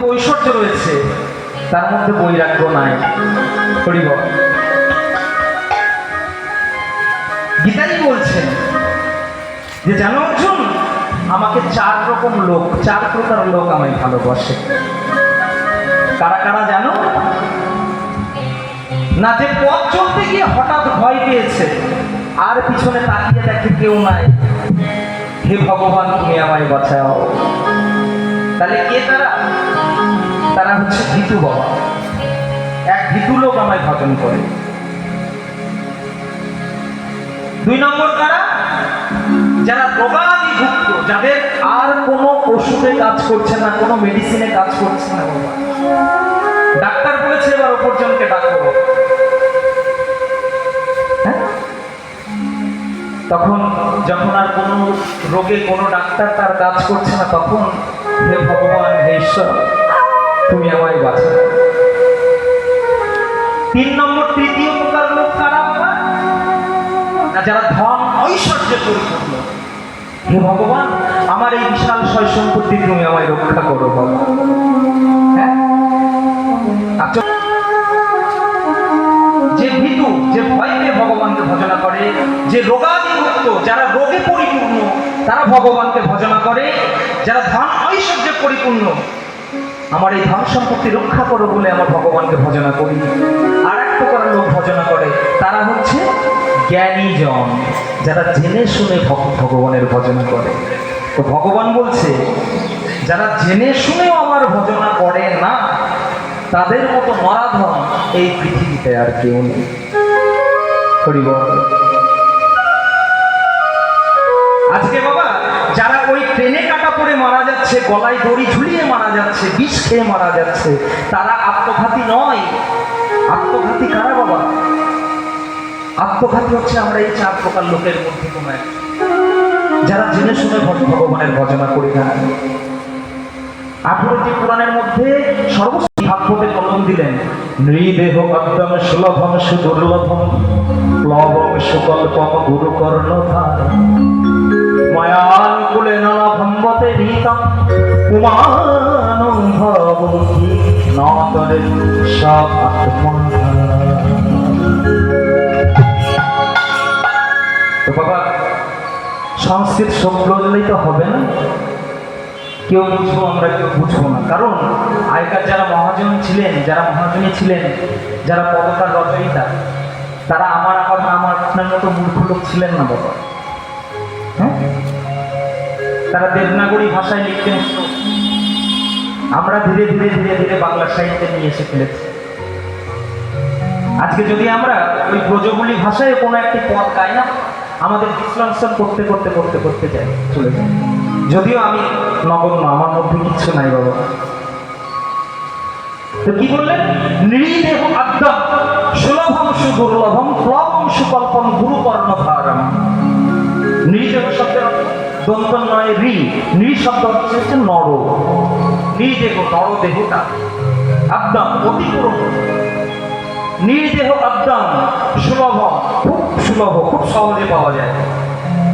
ঐশ্বর্য রয়েছে, তার মধ্যে বৈরাগ্য নাই। গীতাই বলছেন যে জানো অর্জুন, আমাকে 4 রকম লোক, 4 প্রকার লোক আমায় ভালোবাসে। কারা কারা জানো না? যে পথ চলতে গিয়ে হঠাৎ ভয় পেয়েছে, আর পিছনে তাকিয়ে দেখে কেউ নাই, হে ভগবান তুমি আমায় বাঁচাও। তাহলে কে তারা? তারা হচ্ছে ভীতু বাবা। এক ভীতু লোক আমায় ভজন করে। 2 নম্বর কারা? যারা রোগাদি ভুক্ত, যাদের আর কোনো ওষুধে কাজ করছে না, কোনো মেডিসিনে কাজ করছে না। বাবা ডাক্তার বলেছে এবার অপরজনকে ডাকবো, তখন যখন আর কোনো রোগে কোনো ডাক্তার তার কাজ করছে না, তখন হে ভগবান, হে ঈশ্বর তুমি আমায় বাঁচাও। 3 নম্বর, তৃতীয় প্রকার লোক কারা বাবা? না, যারা ধন ঐশ্বর্যে পরিপূর্ণ। হে ভগবান, আমার এই বিশাল সয় সম্পত্তি তুমি আমায় রক্ষা করো বাবা। হ্যাঁ, যে ভীতু, যে ভয় পেয়ে ভগবানকে ভজনা করে, যে রোগাদিমুক্ত, যারা রোগে পরিপূর্ণ, তারা ভগবানকে ভজনা করে। যারা ধন ঐশ্বর্যে পরিপূর্ণ, আমার এই ধন সম্পত্তি রক্ষা করো বলে আমার ভগবানকে ভজনা করি। আর এক প্রকার লোক ভজনা করে, তারা হচ্ছে জ্ঞানী জন, যারা জেনে শুনে ভগবানের ভজনা করে। তো ভগবান বলছে, যারা জেনে শুনেও আমার ভজনা করে না, তাদের মতো নরাধম এই পৃথিবীতে আর কেউ নেই। আজকে বাবা যারা ওই ট্রেনে কাটা পড়ে মারা যাচ্ছে, গলায় দড়ি ঝুলিয়ে মারা যাচ্ছে, বিষ খেয়ে মারা যাচ্ছে, তারা আত্মঘাতী নয়। আত্মঘাতী কারা বাবা? আত্মঘাতী হচ্ছে আমরা এই 4 প্রকার লোকের মধ্যে কোনো এক, যারা জেনে শুনে ভগবানের ভজনা করি না। 18টি পুরাণের মধ্যে সর্বশ্রেষ্ঠ ভাগবতে কলম দিলেন, নৃদেহ অদ্যম সুলভম সুদুর্লভম প্লবম সুকল্পম গুরুকর্ণধার মায়ানুকূলে নলভম্বতে রীতম পুমানং ভবতি নতরে সাত্মা। তো বাবা, সংস্কৃত শব্দ বললেই তো হবে না, কেউ বুঝবো আমরা, কেউ বুঝবো না। কারণ আগেকার যারা মহাজন ছিলেন, যারা মহাজনী ছিলেন, যারা পদকার রচয়িতা, তারা আমার আপনার মতো মূর্খ লোক ছিলেন না বাবা। হ্যাঁ, তারা দেবনাগরী ভাষায় লিখতেন। আমরা ধীরে ধীরে ধীরে ধীরে বাংলা সাহিত্যে নিয়ে এসে ফেলেছি। আজকে যদি আমরা ওই ব্রজবুলি ভাষায় কোনো একটি পদ গাই না, আমাদের বিশ্লেষণ করতে করতে করতে করতে যাই, চলে যায়। যদিও আমি নগণ্য, আমার মধ্যে কিচ্ছু নাই বাবা। তো কি বললেন? নৃদেহ আদ্যম সুলভম সুদুর্লভম প্লবম সুকল্পম গুরুকর্ণধারম। নৃদেহ শব্দের দন্ত নয় ঋ, নৃ শব্দ হচ্ছে নর। নৃদেহ, নরদেহটা, আদ্যম অতি পুরনো। নৃদেহ আদ্যম সুলভ, খুব সুলভ, খুব সহজে পাওয়া যায়।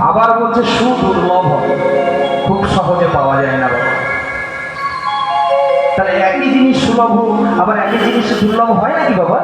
আবার বলছে সুদুর্লভ, খুব সহজে পাওয়া যায় না বাবা। তাহলে একই জিনিস সুলভ আবার একই জিনিস দুর্লভ হয় নাকি বাবা?